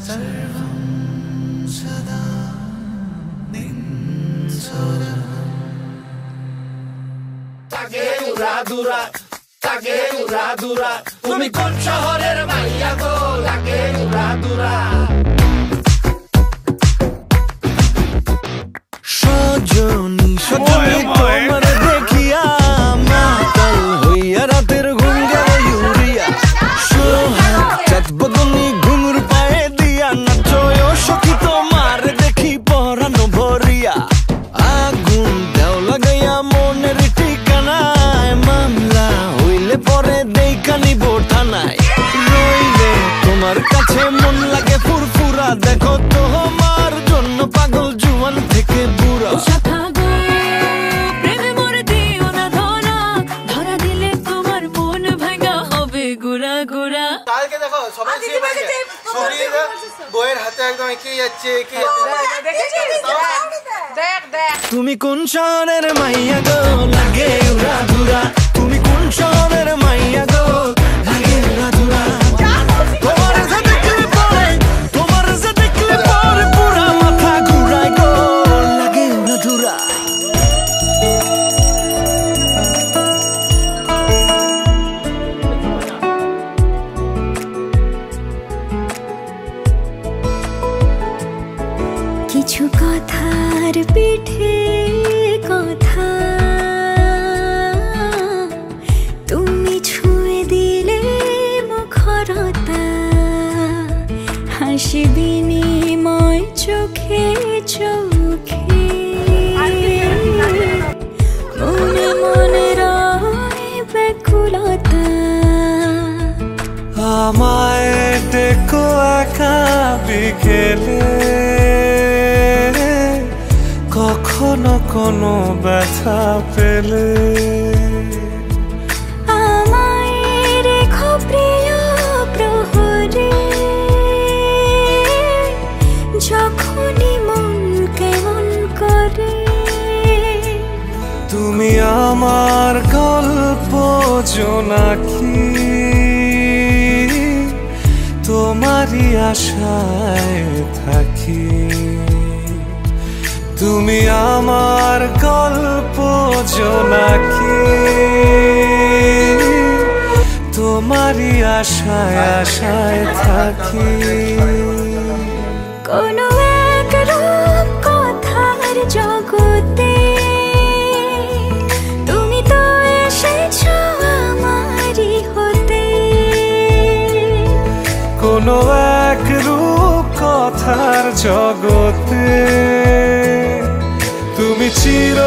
सर्वं सदा निन्सोरहम् ताके उरादुरा তুমি কোন শহরের মাইয়া গো লাগে উরাদুরা সজনী সজনী তোমার দেখিয়া মাতাল হইয়া রাতের ঘুম গেল ইউরিয়া সোহাগ চাঁদ বদনী ঘুঙুর পায়ে দিয়া নাচয় সখী তোমার দেখি পরানো ভরিয়া আগুন দেও লাগাইয়া মনের ঠিকানায় মামলা হইলে পরে দেইকা নিব থানায় রইলে তোমার কাছে মন লাগে ফুরফুরা দেখো তোমার জন্য পাগল জুয়ান থেকে বুড়া কালকে দেখো সবাই বইয়ের হাতে একদম এগিয়ে যাচ্ছে তুমি কোন শহরের মাইয়া গো লাগে উড়াধুরা তুমি কোন শহরের মাইয়া গো লাগে উড়াধুরা তোমার যে দেখলে পরে পুরা মাথা ঘুরায় গো লাগে উড়াধুরা কিছু কথার পিঠে কথা তুমি ছুঁয়ে দিলে মুখরতা হাসি বিনিময় চোখে চোখে মনে মনে রয় ব্যাকুলতা আমায় দেখো একা বিকেলে কখনো কোনো ব্যথা পেলে আমায় রেখো প্রিয় প্রহরে যখনই মন কেমন করে তুমি আমার গল্প জোনাকি তোমারই আশায় থাকি তুমি আমার গল্প জোনাকি তোমারই আশায় আশায় থাকি কোনো এক রূপ কথার জগতে তুমি তো এসেছো আমারই হতে কোনো এক রূপ কথার জগতে তুমি চির